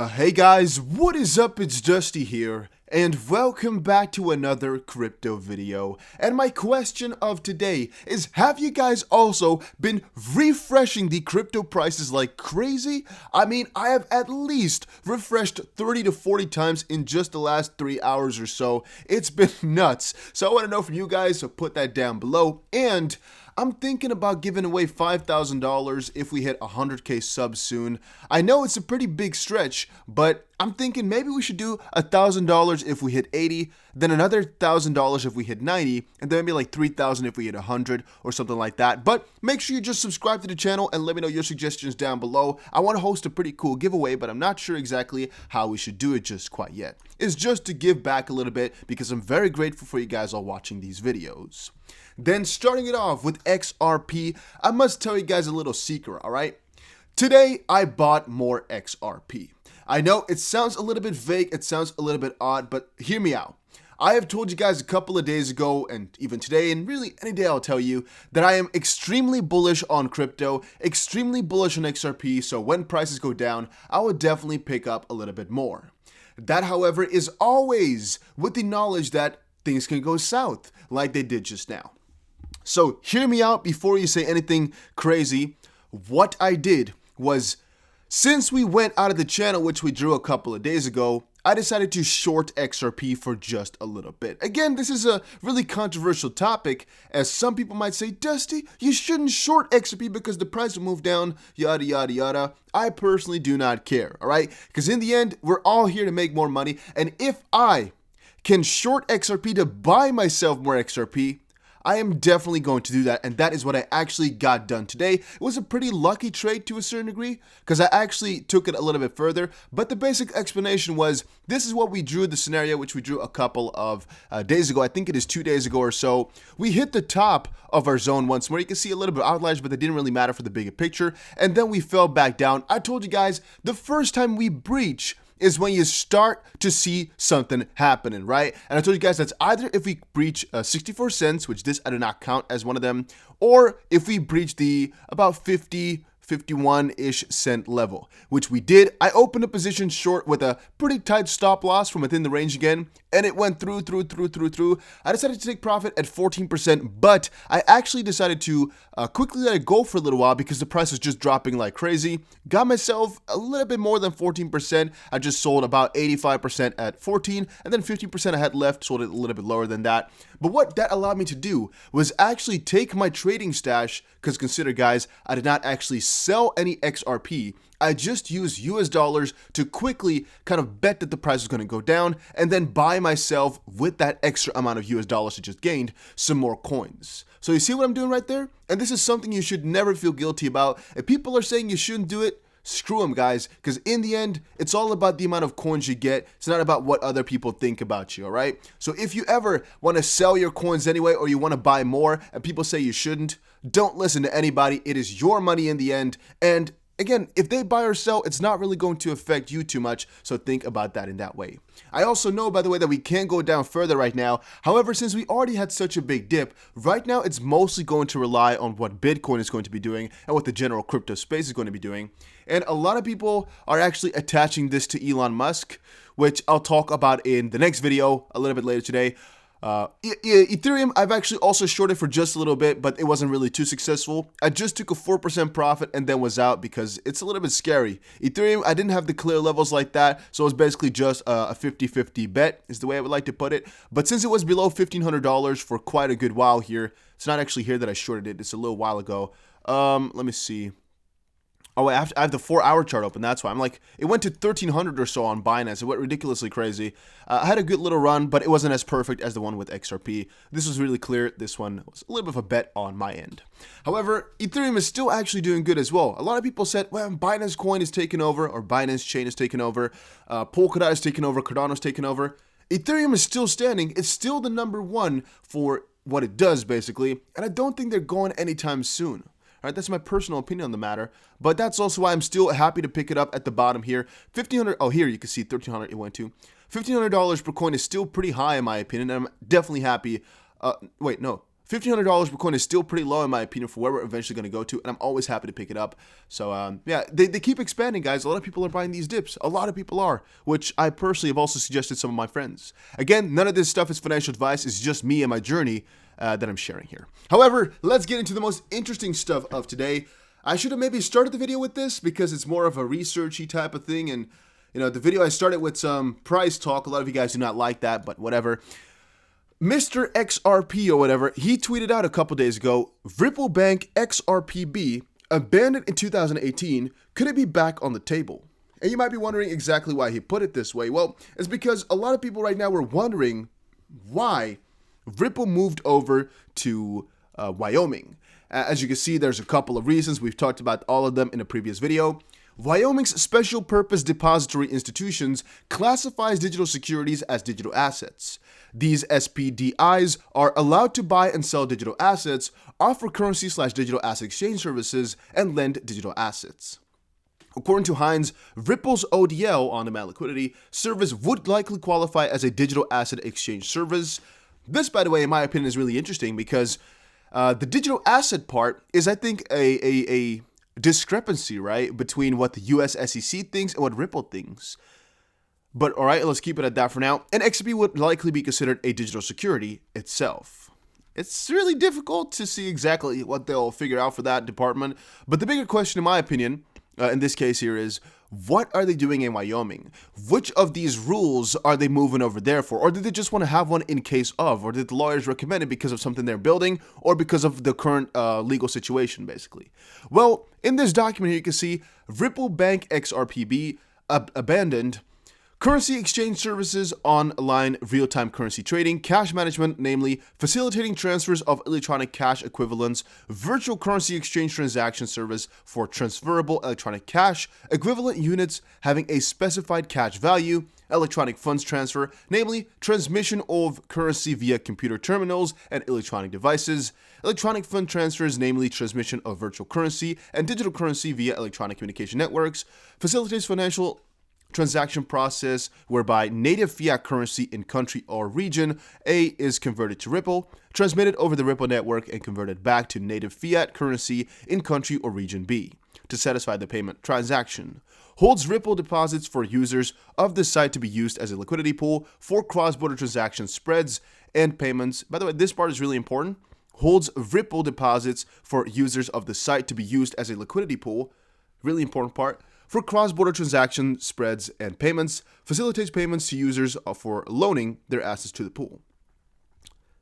Hey guys, what is up? It's Dusty here, and welcome back to another crypto video. And my question of today is, have you guys also been refreshing the crypto prices like crazy? I mean, I have at least refreshed 30 to 40 times in just the last 3 hours or so. It's been nuts. So I want to know from you guys, so put that down below. And I'm thinking about giving away $5,000 if we hit 100k subs soon. I know it's a pretty big stretch, but I'm thinking maybe we should do $1,000 if we hit 80, then another $1,000 if we hit 90, and then maybe like 3,000 if we hit 100 or something like that. But make sure you just subscribe to the channel and let me know your suggestions down below. I want to host a pretty cool giveaway, but I'm not sure exactly how we should do it just quite yet. It's just to give back a little bit because I'm very grateful for you guys all watching these videos. Then starting it off with XRP, I must tell you guys a little secret, alright? Today, I bought more XRP. I know it sounds a little bit vague, it sounds a little bit odd, but hear me out. I have told you guys a couple of days ago, and even today, and really any day I'll tell you, that I am extremely bullish on crypto, extremely bullish on XRP, so when prices go down, I will definitely pick up a little bit more. That, however, is always with the knowledge that things can go south, like they did just now. So hear me out before you say anything crazy. What I did was, since we went out of the channel, which we drew a couple of days ago, I decided to short XRP for just a little bit. Again, this is a really controversial topic, as some people might say, Dusty, you shouldn't short XRP because the price will move down, yada, yada, yada. I personally do not care, all right? Because in the end, we're all here to make more money, and if I can short XRP to buy myself more XRP, I am definitely going to do that, and that is what I actually got done today. It was a pretty lucky trade to a certain degree, because I actually took it a little bit further, but the basic explanation was, this is what we drew, the scenario, which we drew a couple of days ago. I think it is 2 days ago or so. We hit the top of our zone once more. You can see a little bit of outliers, but they didn't really matter for the bigger picture, and then we fell back down. I told you guys, the first time we breach is when you start to see something happening, right? And I told you guys that's either if we breach 64 cents, which this I do not count as one of them, or if we breach the about 51-ish cent level, which we did. I opened a position short with a pretty tight stop loss from within the range again, and it went through. I decided to take profit at 14%, but I actually decided to quickly let it go for a little while because the price was just dropping like crazy. Got myself a little bit more than 14%. I just sold about 85% at 14, and then 15% I had left, sold it a little bit lower than that. But what that allowed me to do was actually take my trading stash, because consider guys, I did not actually sell any XRP. I just used US dollars to quickly kind of bet that the price was going to go down and then buy myself, with that extra amount of US dollars I just gained, some more coins. So you see what I'm doing right there? And this is something you should never feel guilty about. If people are saying you shouldn't do it, screw them, guys, because in the end, it's all about the amount of coins you get. It's not about what other people think about you, all right? So if you ever want to sell your coins anyway, or you want to buy more and people say you shouldn't, don't listen to anybody. It is your money in the end, and again, if they buy or sell, it's not really going to affect you too much, so think about that in that way. I also know, by the way, that we can't go down further right now. However, since we already had such a big dip, right now it's mostly going to rely on what Bitcoin is going to be doing and what the general crypto space is going to be doing. And a lot of people are actually attaching this to Elon Musk, which I'll talk about in the next video a little bit later today. Ethereum, I've actually also shorted for just a little bit, but it wasn't really too successful. I just took a 4% profit and then was out because it's a little bit scary. Ethereum, I didn't have the clear levels like that, so it was basically just a 50-50 bet is the way I would like to put it. But since it was below $1,500 for quite a good while here, it's not actually here that I shorted it, it's a little while ago. Let me see. Oh, I have the 4-hour chart open, that's why. I'm like, it went to 1,300 or so on Binance. It went ridiculously crazy. I had a good little run, but it wasn't as perfect as the one with XRP. This was really clear. This one was a little bit of a bet on my end. However, Ethereum is still actually doing good as well. A lot of people said, well, Binance Coin is taking over, or Binance Chain is taking over, Polkadot is taking over, Cardano is taking over. Ethereum is still standing. It's still the number one for what it does, basically, and I don't think they're going anytime soon. All right, that's my personal opinion on the matter, but that's also why I'm still happy to pick it up at the bottom here. $1,500, oh, here you can see $1,300 it went to. $1,500 per coin is still pretty high in my opinion, and I'm definitely happy. Wait, no, $1,500 per coin is still pretty low in my opinion for where we're eventually going to go to, and I'm always happy to pick it up. So yeah, they keep expanding, guys. A lot of people are buying these dips. A lot of people are, which I personally have also suggested some of my friends. Again, none of this stuff is financial advice. It's just me and my journey that I'm sharing here. However, let's get into the most interesting stuff of today. I should have maybe started the video with this because it's more of a researchy type of thing, and you know, the video I started with some price talk. A lot of you guys do not like that, but whatever. Mr. XRP or whatever, he tweeted out a couple days ago, Ripple Bank XRPB abandoned in 2018, could it be back on the table? And you might be wondering exactly why he put it this way. Well, it's because a lot of people right now were wondering why Ripple moved over to Wyoming. As you can see, there's a couple of reasons. We've talked about all of them in a previous video. Wyoming's Special Purpose Depository Institutions classifies digital securities as digital assets. These SPDIs are allowed to buy and sell digital assets, offer currency/digital asset exchange services, and lend digital assets. According to Hines, Ripple's ODL, on-demand liquidity, service would likely qualify as a digital asset exchange service. This, by the way, in my opinion, is really interesting because the digital asset part is, I think, a discrepancy, right, between what the US SEC thinks and what Ripple thinks. But all right, let's keep it at that for now. And XRP would likely be considered a digital security itself. It's really difficult to see exactly what they'll figure out for that department. But the bigger question, in my opinion, in this case here is, what are they doing in Wyoming? Which of these rules are they moving over there for? Or did they just want to have one in case of? Or did the lawyers recommend it because of something they're building? Or because of the current legal situation, basically? Well, in this document here, you can see Ripple Bank XRPB abandoned currency exchange services, online real-time currency trading, cash management, namely facilitating transfers of electronic cash equivalents, virtual currency exchange transaction service for transferable electronic cash, equivalent units having a specified cash value, electronic funds transfer, namely transmission of currency via computer terminals and electronic devices, electronic fund transfers, namely transmission of virtual currency and digital currency via electronic communication networks, facilitates financial transaction process whereby native fiat currency in country or region A is converted to Ripple, transmitted over the Ripple network, and converted back to native fiat currency in country or region B to satisfy the payment transaction. Holds Ripple deposits for users of the site to be used as a liquidity pool for cross-border transaction spreads and payments. By the way, this part is really important. Holds Ripple deposits for users of the site to be used as a liquidity pool. Really important part. For cross-border transaction spreads and payments, facilitates payments to users for loaning their assets to the pool.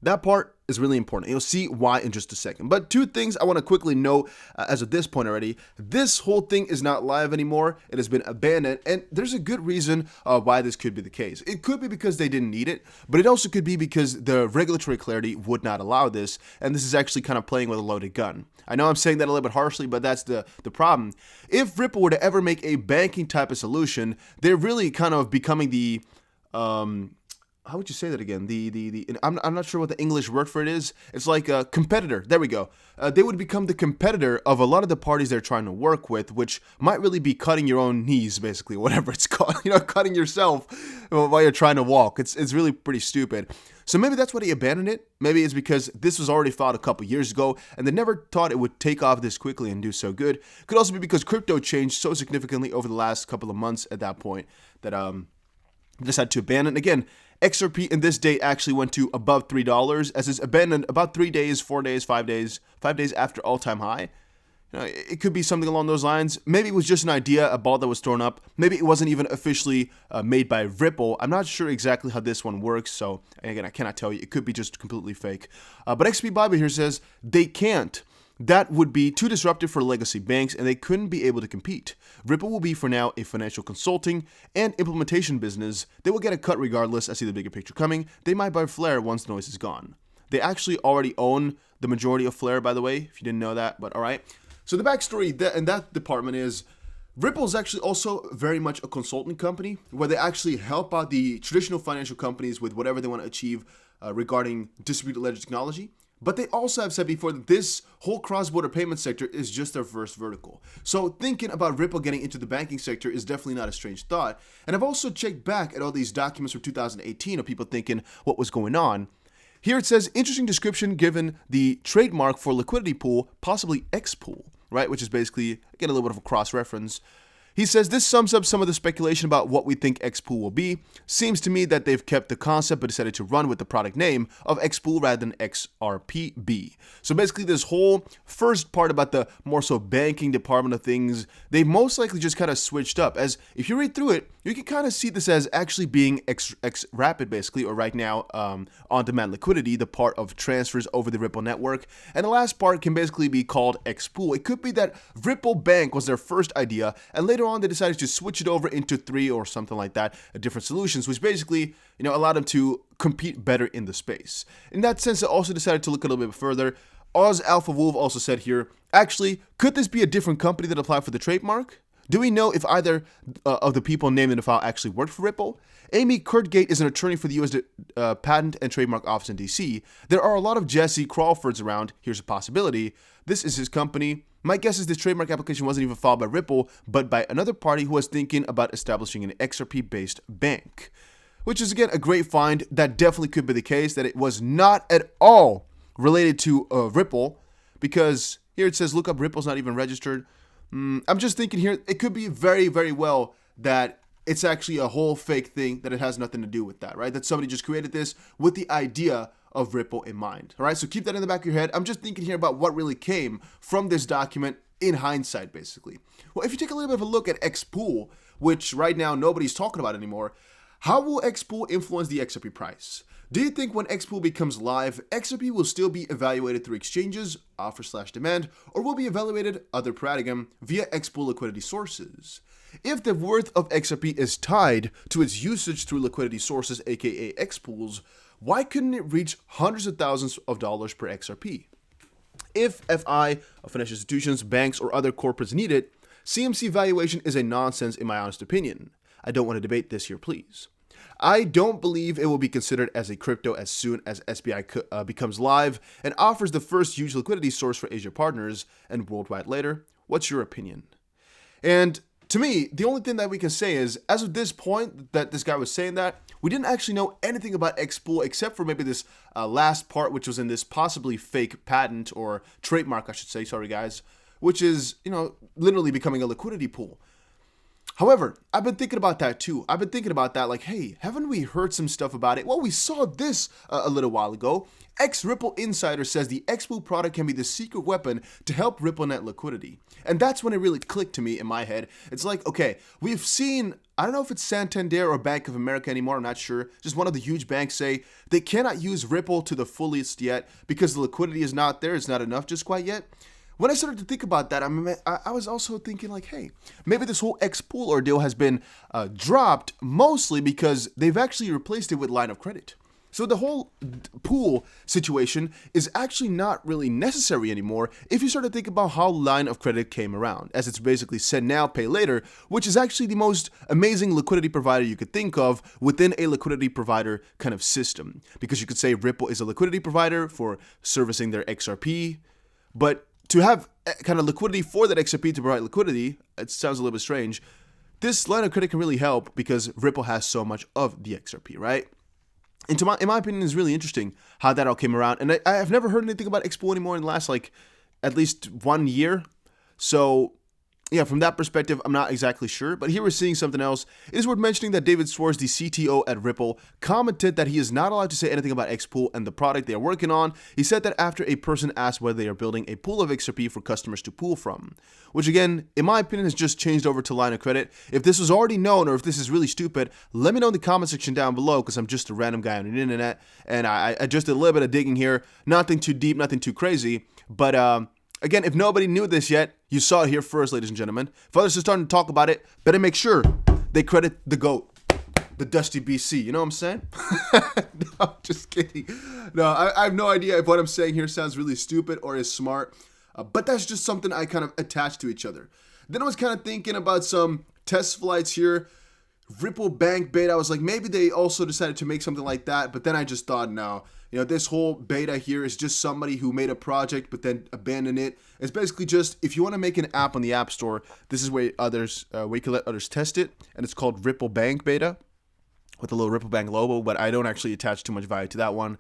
That part is really important. You'll see why in just a second. But two things I want to quickly note as of this point already. This whole thing is not live anymore. It has been abandoned, and there's a good reason why this could be the case. It could be because they didn't need it, but it also could be because the regulatory clarity would not allow this, and this is actually kind of playing with a loaded gun. I know I'm saying that a little bit harshly, but that's the problem. If Ripple were to ever make a banking type of solution, they're really kind of becoming the how would you say that again? I'm not sure what the English word for it is. It's like a competitor. There we go. They would become the competitor of a lot of the parties they're trying to work with, which might really be cutting your own knees, basically, whatever it's called. You know, cutting yourself while you're trying to walk. It's really pretty stupid. So maybe that's why they abandoned it. Maybe it's because this was already filed a couple years ago, and they never thought it would take off this quickly and do so good. Could also be because crypto changed so significantly over the last couple of months at that point that decided to abandon. Again, XRP in this date actually went to above $3 as it's abandoned about 3 days, 4 days, 5 days after all-time high. You know, it could be something along those lines. Maybe it was just an idea, a ball that was thrown up. Maybe it wasn't even officially made by Ripple. I'm not sure exactly how this one works, so again, I cannot tell you. It could be just completely fake. But XP Bible here says they can't. That would be too disruptive for legacy banks, and they couldn't be able to compete. Ripple will be, for now, a financial consulting and implementation business. They will get a cut regardless. I see the bigger picture coming. They might buy Flare once the noise is gone. They actually already own the majority of Flare, by the way, if you didn't know that, but all right. So the backstory in that department is Ripple is actually also very much a consulting company where they actually help out the traditional financial companies with whatever they want to achieve regarding distributed ledger technology. But they also have said before that this whole cross-border payment sector is just their first vertical. So thinking about Ripple getting into the banking sector is definitely not a strange thought. And I've also checked back at all these documents from 2018 of people thinking what was going on. Here it says, interesting description given the trademark for liquidity pool, possibly X pool, right? Which is basically, again, a little bit of a cross-reference. He says, this sums up some of the speculation about what we think X-Pool will be. Seems to me that they've kept the concept but decided to run with the product name of X-Pool rather than XRPB. So basically this whole first part about the more so banking department of things, they most likely just kind of switched up. As if you read through it, you can kind of see this as actually being X-Rapid basically, or right now on-demand liquidity, the part of transfers over the Ripple network. And the last part can basically be called X-Pool. It could be that Ripple Bank was their first idea, and later on they decided to switch it over into 3 or something like that, different solutions, which basically, allowed them to compete better in the space. In that sense, they also decided to look a little bit further. Oz Alpha Wolf also said here, actually, could this be a different company that applied for the trademark? Do we know if either of the people named in the file actually worked for Ripple? Amy Kurtgate is an attorney for the U.S. Patent and Trademark Office in D.C. There are a lot of Jesse Crawfords around. Here's a possibility. This is his company. My guess is this trademark application wasn't even filed by Ripple, but by another party who was thinking about establishing an XRP-based bank. Which is, again, a great find. That definitely could be the case, that it was not at all related to Ripple, because here it says, look up, Ripple's not even registered. I'm just thinking here, it could be very, very well that it's actually a whole fake thing, that it has nothing to do with that, right? That somebody just created this with the idea of Ripple in mind, all right? So keep that in the back of your head. I'm just thinking here about what really came from this document in hindsight, basically. Well, if you take a little bit of a look at X-Pool, which right now nobody's talking about anymore, how will X-Pool influence the XRP price? Do you think when X-Pool becomes live, XRP will still be evaluated through exchanges, offer/demand, or will be evaluated other paradigm via X-Pool liquidity sources? If the worth of XRP is tied to its usage through liquidity sources, aka X-Pools, why couldn't it reach hundreds of thousands of dollars per XRP? If FI, financial institutions, banks, or other corporates need it, CMC valuation is a nonsense in my honest opinion. I don't want to debate this here, please. I don't believe it will be considered as a crypto as soon as SBI becomes live and offers the first huge liquidity source for Asia partners and worldwide later. What's your opinion? And to me, the only thing that we can say is, as of this point that this guy was saying that, we didn't actually know anything about X-Pool except for maybe this last part, which was in this possibly fake patent or trademark, I should say, sorry guys, which is, literally becoming a liquidity pool. However, I've been thinking about that too. I've been thinking about that like, hey, haven't we heard some stuff about it? Well, we saw this a little while ago. Ex-Ripple Insider says the X-Pool product can be the secret weapon to help RippleNet liquidity. And that's when it really clicked to me in my head. It's like, okay, we've seen, I don't know if it's Santander or Bank of America anymore, I'm not sure. Just one of the huge banks say they cannot use Ripple to the fullest yet because the liquidity is not there. It's not enough just quite yet. When I started to think about that, I was also thinking like, hey, maybe this whole X-Pool ordeal has been dropped mostly because they've actually replaced it with line of credit. So the whole pool situation is actually not really necessary anymore if you start to think about how line of credit came around, as it's basically send now, pay later, which is actually the most amazing liquidity provider you could think of within a liquidity provider kind of system. Because you could say Ripple is a liquidity provider for servicing their XRP, but to have kind of liquidity for that XRP to provide liquidity, it sounds a little bit strange. This line of credit can really help because Ripple has so much of the XRP, right? And in my opinion, it's really interesting how that all came around. And I've never heard anything about X-Pool anymore in the last, at least 1 year. So, yeah, from that perspective, I'm not exactly sure. But here we're seeing something else. It is worth mentioning that David Schwartz, the CTO at Ripple, commented that he is not allowed to say anything about X-Pool and the product they are working on. He said that after a person asked whether they are building a pool of XRP for customers to pool from. Which again, in my opinion, has just changed over to line of credit. If this was already known or if this is really stupid, let me know in the comment section down below because I'm just a random guy on the internet. And I just did a little bit of digging here. Nothing too deep, nothing too crazy. But again, if nobody knew this yet, you saw it here first, ladies and gentlemen. If others are starting to talk about it, better make sure they credit the GOAT, the Dusty BC. You know what I'm saying? No, I'm just kidding. No, I have no idea if what I'm saying here sounds really stupid or is smart. But that's just something I kind of attach to each other. Then I was kind of thinking about some test flights here. Ripple Bank beta, I was like, maybe they also decided to make something like that. But then I just thought, no. This whole beta here is just somebody who made a project but then abandoned it. It's basically just, if you want to make an app on the App Store, this is where you can let others test it. And it's called Ripple Bank Beta with a little Ripple Bank logo, but I don't actually attach too much value to that one.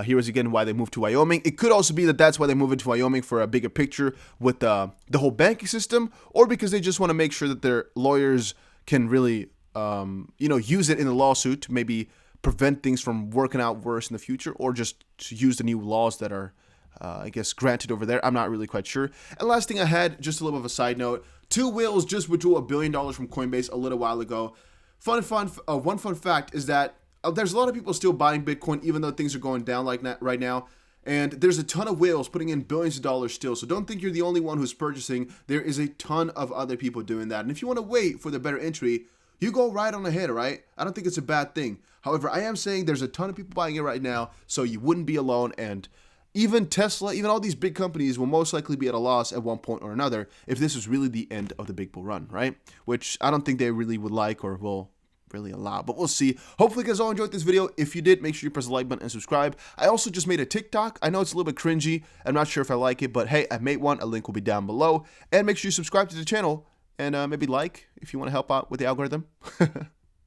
Here is again why they moved to Wyoming. It could also be that that's why they moved into Wyoming, for a bigger picture with the whole banking system, or because they just want to make sure that their lawyers can really, use it in the lawsuit to maybe prevent things from working out worse in the future, or just to use the new laws that are, granted over there. I'm not really quite sure. And last thing I had, just a little bit of a side note, two whales just withdrew $1 billion from Coinbase a little while ago. One fun fact is that there's a lot of people still buying Bitcoin, even though things are going down like that right now. And there's a ton of whales putting in billions of dollars still. So don't think you're the only one who's purchasing. There is a ton of other people doing that. And if you want to wait for the better entry, you go right on ahead, all right? I don't think it's a bad thing. However, I am saying there's a ton of people buying it right now, so you wouldn't be alone. And even Tesla, even all these big companies will most likely be at a loss at one point or another if this is really the end of the big bull run, right? Which I don't think they really would like or will really allow, but we'll see. Hopefully you guys all enjoyed this video. If you did, make sure you press the like button and subscribe. I also just made a TikTok. I know it's a little bit cringy. I'm not sure if I like it, but hey, I made one. A link will be down below. And make sure you subscribe to the channel and maybe like if you want to help out with the algorithm.